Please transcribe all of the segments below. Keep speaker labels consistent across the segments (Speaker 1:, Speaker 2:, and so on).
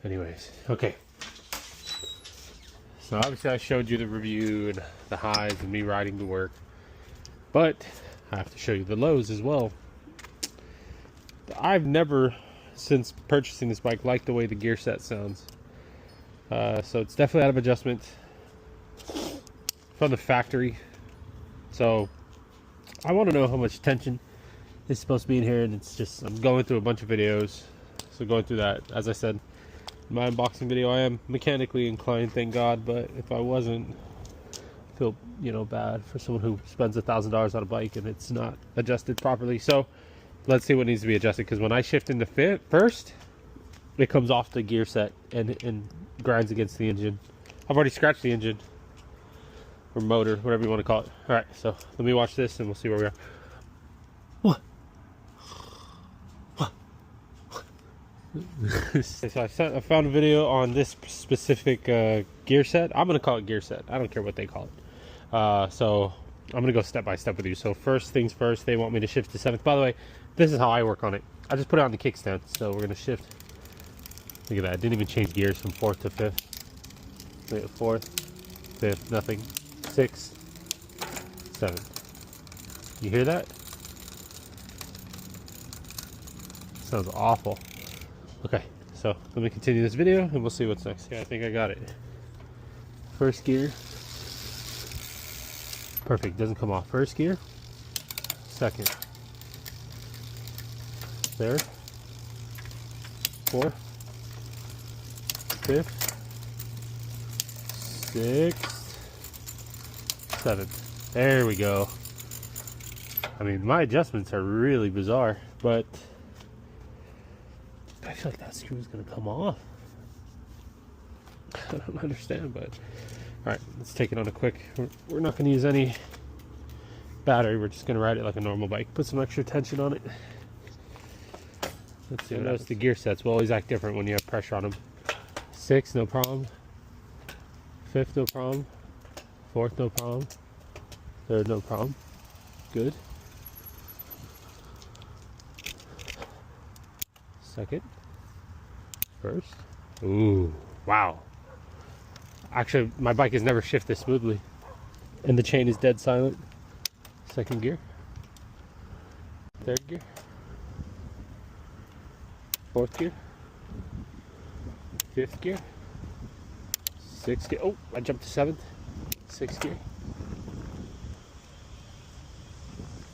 Speaker 1: Anyways, okay. So obviously I showed you the review and the highs and me riding to work, but I have to show you the lows as well. I've never, since purchasing this bike, liked the way the gear set sounds. So it's definitely out of adjustment from the factory. So I want to know how much tension is supposed to be in here, and it's just, I'm going through a bunch of videos. So going through that, as I said in my unboxing video, I am mechanically inclined, thank God, but if I wasn't, I feel, you know, bad for someone who spends $1,000 on a bike and it's not adjusted properly. So let's see what needs to be adjusted, because when I shift into fit first, it comes off the gear set and grinds against the engine. I've already scratched the engine or motor, whatever you want to call it. All right, so let me watch this and we'll see where we are. What? So I found a video on this specific gear set. I'm gonna call it gear set. I don't care what they call it. So I'm gonna go step by step with you. So first things first, they want me to shift to 7th. By the way, this is how I work on it. I just put it on the kickstand. So we're gonna shift. Look at that. I didn't even change gears from 4th to 5th. Wait, 4th, 5th, nothing. 6th, 7th. You hear that? Sounds awful. Okay, so let me continue this video and we'll see what's next. Yeah, I think I got it. First gear. Perfect, doesn't come off. First gear. Second. Third. Fourth. Fifth. Sixth. Seventh. There we go. I mean, my adjustments are really bizarre, but I feel like that screw is going to come off. I don't understand, but alright, let's take it on a quick. We're not going to use any battery. We're just going to ride it like a normal bike. Put some extra tension on it. Let's see. Notice the gear sets will always act different when you have pressure on them. 6th, no problem. 5th, no problem. 4th, no problem. 3rd, no problem. Good. 2nd. 1st. Ooh, wow. Actually, my bike has never shifted this smoothly. And the chain is dead silent. 2nd gear. 3rd gear. 4th gear. 5th gear. 6th gear. Oh, I jumped to 7th. 6th gear.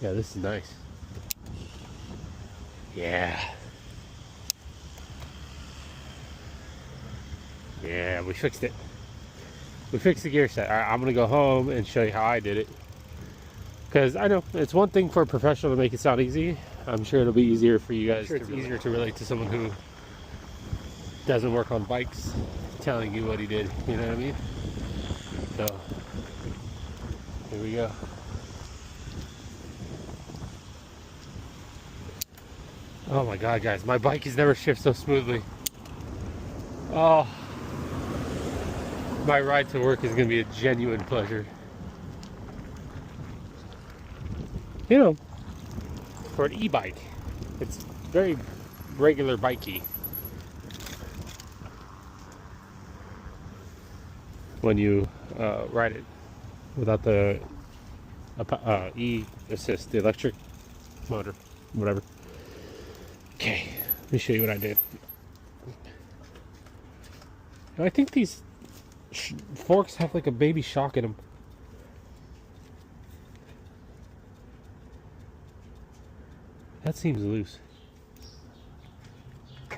Speaker 1: Yeah, this is nice. Yeah. Yeah, we fixed it. We fixed the gear set. All right, I'm gonna go home and show you how I did it. Because I know it's one thing for a professional to make it sound easy. I'm sure it'll be easier for you guys. It's easier to relate to someone who doesn't work on bikes telling you what he did. You know what I mean? So here we go. Oh my God, guys, my bike has never shifted so smoothly. Oh. My ride to work is going to be a genuine pleasure. You know, for an e-bike, it's very regular bikey. When you ride it without the e-assist, the electric motor, whatever. Okay, let me show you what I did. I think these forks have like a baby shock in them. That seems loose. I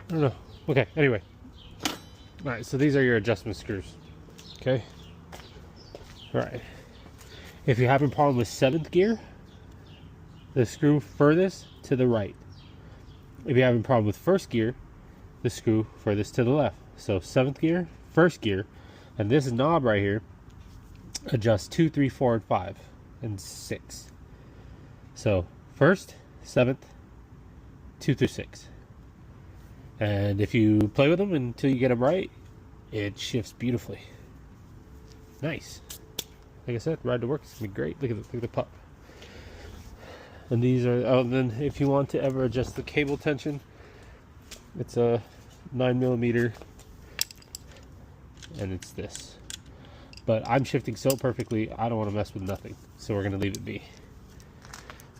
Speaker 1: don't know. Okay, anyway. Alright, so these are your adjustment screws. Okay? Alright. If you're having a problem with 7th gear, the screw furthest to the right. If you're having a problem with 1st gear, the screw furthest to the left. So 7th gear, 1st gear, and this knob right here adjusts 2, 3, 4, and 5, and 6. So 1st, 7th, 2 through 6. And if you play with them until you get them right, it shifts beautifully. Nice. Like I said, ride to work is gonna be great. Look at the pup. And these are, oh, and then if you want to ever adjust the cable tension, it's a 9mm, and it's this. But I'm shifting so perfectly, I don't want to mess with nothing, so we're going to leave it be.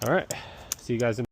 Speaker 1: All right, see you guys in